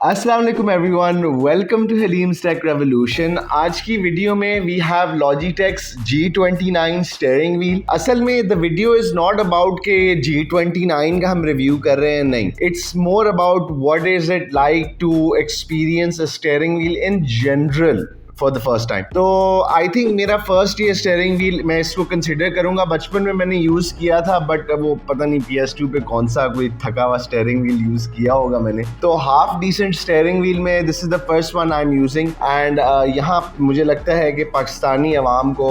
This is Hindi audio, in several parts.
अस्सलाम वालेकुम everyone, welcome to Haleem's tech revolution. आज की वीडियो में we have Logitech's G29 steering wheel. असल में the video is not about के G29 का हम रिव्यू कर रहे हैं, नहीं। It's more about what is it like to experience a steering wheel in general for the first time. तो आई थिंक मेरा फर्स्ट ये स्टीयरिंग व्हील मैं इसको कंसिडर करूंगा। बचपन में मैंने यूज़ किया था, बट वो पता नहीं PS2 पे कौन सा कोई थका हुआ स्टीयरिंग व्हील यूज़ किया होगा मैंने। तो हाफ डिसेंट स्टीयरिंग व्हील में this is the first one I am using. And यहाँ मुझे लगता है कि पाकिस्तानी अवाम को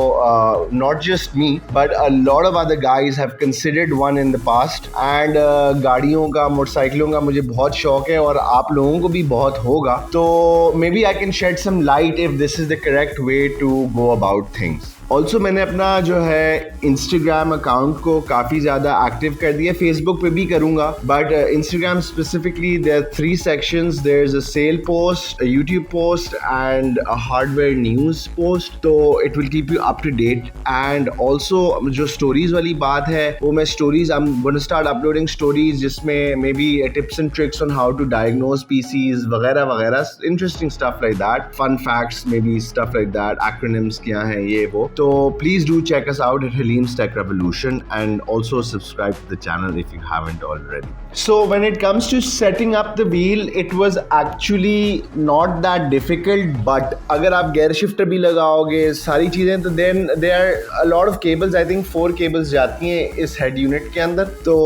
not just me but a lot of other guys have considered one in the past. And गाड़ियों का, मोटरसाइकिलों का मुझे बहुत शौक है और आप लोगों को भी बहुत होगा। तो maybe I can shed some light if this is the correct way to go about things. Also मैंने अपना जो है इंस्टाग्राम अकाउंट को काफ़ी ज़्यादा एक्टिव कर दिया। फेसबुक पे भी करूँगा, but Instagram specifically there are 3 sections. There is a sale post, a YouTube post and a hardware news post. तो it will keep you up to date. And also जो स्टोरीज़ वाली बात है, वो मैं stories I am gonna start uploading stories जिसमें maybe tips and tricks on how to diagnose PCs वगैरह वगैरह, interesting stuff like that, fun facts maybe, stuff like that, acronyms क्या हैं ये वो। So please do check us out at Haleem's Tech Revolution and also subscribe to the channel if you haven't already. So when it comes to setting up the wheel, it was actually not that difficult, but अगर आप gear shifter भी लगाओगे सारी चीज़ें, तो then there are a lot of cables. I think 4 cables जाती हैं इस head unit के अंदर। तो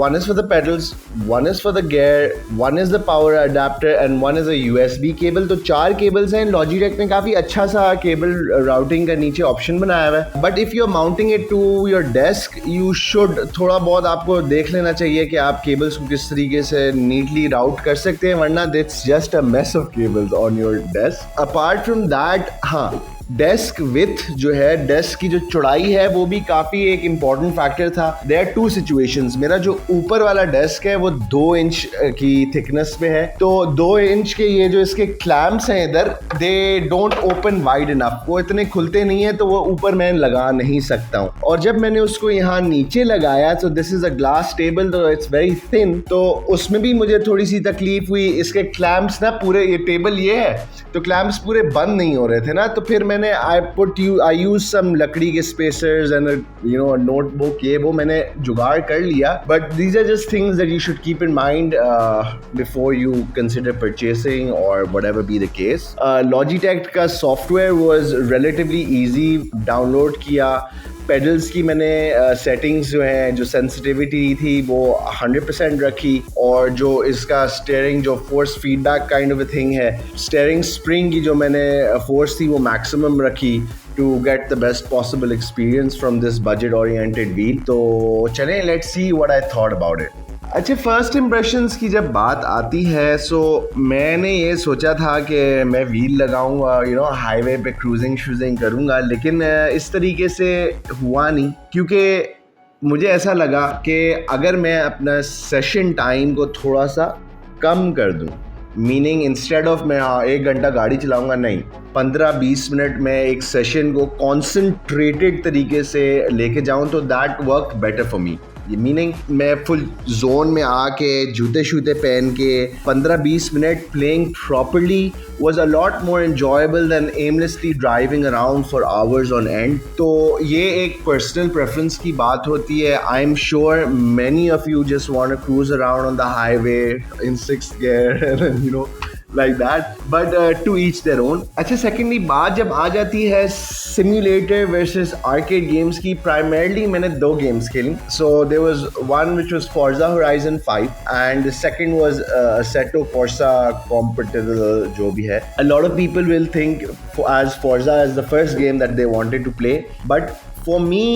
one is for the pedals, one is for the gear, one is the power adapter and one is a USB cable। तो 4 cables हैं। Logitech ने काफ़ी अच्छा सा cable routing का नीचे ऑप्शन बनाया हुआ है। But if you are mounting it to your desk, you should थोड़ा बहुत आपको देख लेना चाहिए कि आप केबल्स को किस तरीके से नीटली राउट कर सकते हैं, वरना it's just a mess of cables on your desk. Apart from that, हाँ, डेस्क विथ जो है, डेस्क की जो चौड़ाई है, वो भी काफ़ी एक इम्पॉर्टेंट फैक्टर था। There are 2 situations. मेरा जो ऊपर वाला डेस्क है वो 2 इंच की थिकनेस पे है। तो 2 इंच के ये जो इसके क्लैम्प्स हैं इधर, they don't open wide enough, वो इतने खुलते नहीं है, तो वो ऊपर मैं लगा नहीं सकता हूँ। और जब मैंने उसको यहाँ नीचे लगाया, तो this is a glass table, तो इट्स वेरी थिन, तो उसमें भी मुझे थोड़ी सी तकलीफ हुई। इसके क्लैम्प्स ना पूरे, ये टेबल ये है तो क्लैम्प्स पूरे बंद नहीं हो रहे थे ना। तो फिर मैंने आई यूज सम लकड़ी के spacers and you know notebook, ये वो मैंने जुगाड़ कर लिया। But these are just things that you should keep in mind before you consider purchasing और whatever be the case. Logitech का software was relatively easy, download किया। पेडल्स की मैंने सेटिंग्स जो हैं, जो सेंसिटिविटी थी वो 100% रखी, और जो इसका स्टीयरिंग जो force feedback kind of a thing है, स्टीयरिंग स्प्रिंग की जो मैंने फोर्स थी वो मैक्सिमम रखी to get the best possible experience from this budget oriented wheel। तो चलें, let's see what I thought about it। अच्छा, फर्स्ट इम्प्रेशंस की जब बात आती है, सो मैंने ये सोचा था कि मैं व्हील लगाऊंगा, यू नो, हाईवे पे क्रूजिंग शूजिंग करूंगा, लेकिन इस तरीके से हुआ नहीं। क्योंकि मुझे ऐसा लगा कि अगर मैं अपना सेशन टाइम को थोड़ा सा कम कर दूं, मीनिंग इंस्टेड ऑफ मैं 1 घंटा गाड़ी चलाऊंगा, नहीं, 15-20 मिनट में एक सेशन को कॉन्सेंट्रेटेड तरीके से लेके जाऊं, तो that work better for me. Meaning मैं फुल जोन में आके जूते शूते पहन के 15-20 minute playing properly was a lot more enjoyable than aimlessly driving around for hours on end। तो ये एक पर्सनल प्रेफरेंस की बात होती है। I am sure many of you just want to cruise around on the highway in 6th gear and you know like that, but to each their own। अच्छा, सेकेंडली बात जब आ जाती है सिम्युलेटर वर्सेस आर्केड गेम्स की, प्राइमरली मैंने 2 गेम्स खेली। So there was one which was Forza Horizon 5 and the second was Assetto Corsa Competitive, जो भी है। A lot of people will think as Forza as the first game that they wanted to play, but for me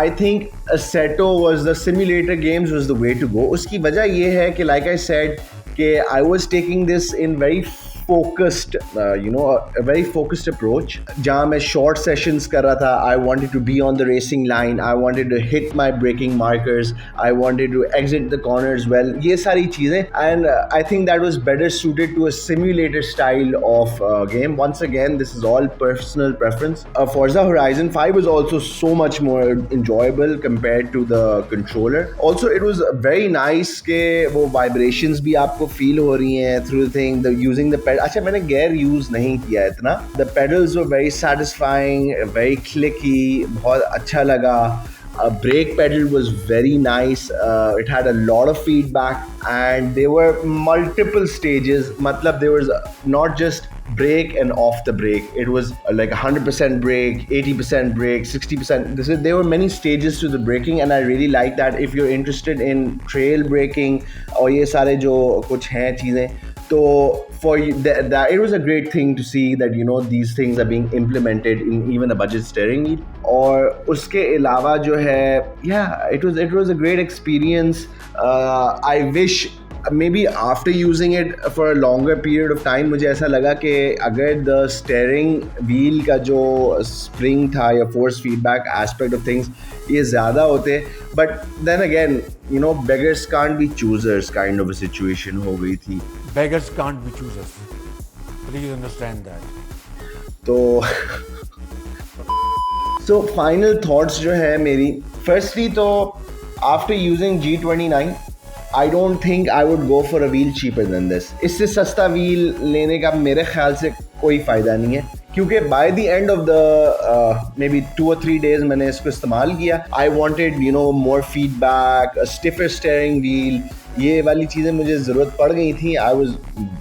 I think Assetto was the simulator games was the way to go। उसकी वजह ये है कि like I said कि I was taking this in very focused, a very focused approach. जहाँ मैं short sessions कर रहा था, I wanted to be on the racing line, I wanted to hit my braking markers, I wanted to exit the corners well. ये सारी चीज़ें, and I think that was better suited to a simulator style of game. Once again, this is all personal preference. Forza Horizon 5 was also so much more enjoyable compared to the controller. Also, it was very nice के वो vibrations भी आपको feel हो रही हैं through the thing. The using the pedal. अच्छा, मैंने gear use नहीं किया इतना. The pedals were very satisfying, very clicky. बहुत अच्छा लगा. Brake pedal was very nice. It had a lot of feedback, and there were multiple stages. Matlab, there was not just brake and off the brake. It was like 100% brake, 80% brake, 60%. There were many stages to the braking, and I really like that. If you're interested in trail braking और ये सारे जो कुछ हैं चीज़ें, तो for that it was a great thing to see that these things are being implemented in even a budget steering wheel. और उसके अलावा जो है, it was a great experience. I wish maybe after using it for a longer period of time मुझे ऐसा लगा कि अगर the steering wheel का जो spring था या force feedback aspect of things ये ज़्यादा होते, but then again beggars can't be choosers kind of a situation हो गई थी. Beggars can't be choosers. Please understand that. तो so final thoughts जो है मेरी, firstly तो after using G29 I don't think I would go for a wheel cheaper than this. इससे सस्ता wheel लेने का मेरे ख्याल से कोई फ़ायदा नहीं है, क्योंकि by the end of the maybe 2 or 3 days मैंने इसको इस्तेमाल किया. I wanted more feedback, a stiffer steering wheel. ये वाली चीज़ें मुझे ज़रूरत पड़ गई थी. I was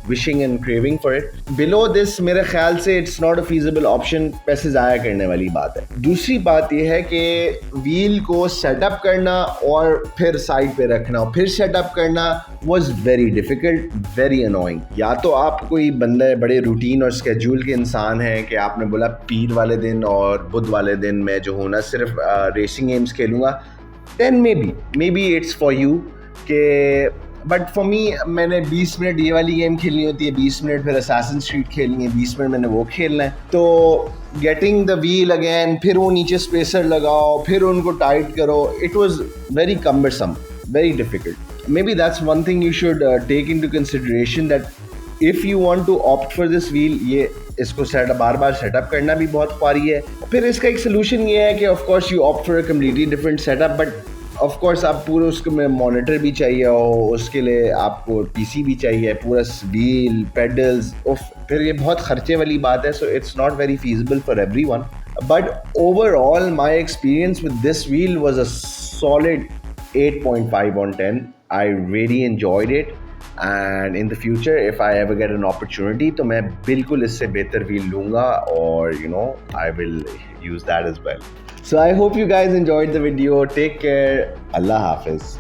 wishing and craving for it. Below this मेरे ख्याल से it's not a feasible option. पैसे ज़ाया करने वाली बात है. दूसरी बात ये है कि व्हील को सेटअप करना और फिर साइड पे रखना और फिर सेटअप करना was very difficult, very annoying. या तो आप कोई बंदे बड़े रूटीन और स्केड्यूल के इंसान हैं कि आपने बोला पीर वाले दिन और बुध वाले दिन मैं जो हूँ ना सिर्फ रेसिंग गेम्स खेलूँगा, then maybe it's for you. कि बट फॉर मी मैंने 20 मिनट ये वाली गेम खेलनी होती है, 20 मिनट फिर असैसिन्स क्रीड खेलनी है, 20 मिनट मैंने वो खेलना है. तो गेटिंग द व्हील अगेन, फिर वो नीचे स्पेसर लगाओ, फिर उनको टाइट करो, it was very cumbersome, very difficult. Maybe that's one thing you should take into consideration that if you want to opt for this wheel, ये इसको बार बार सेटअप करना भी बहुत भारी है. फिर इसका एक सोल्यूशन ये है कि of course you opt for a completely different setup, but of course आप पूरे उसको में मॉनिटर भी चाहिए हो, उसके लिए आपको पीसी भी चाहिए, पूरा व्हील पेडल्स, फिर ये बहुत खर्चे वाली बात है. So it's not very feasible for everyone. But overall my experience with this wheel was a solid 8.5 on 10. I really enjoyed it, and in the future if I ever get an opportunity तो मैं बिल्कुल इससे बेहतर व्हील लूँगा और I will use that as well. So I hope you guys enjoyed the video. Take care. Allah Hafiz.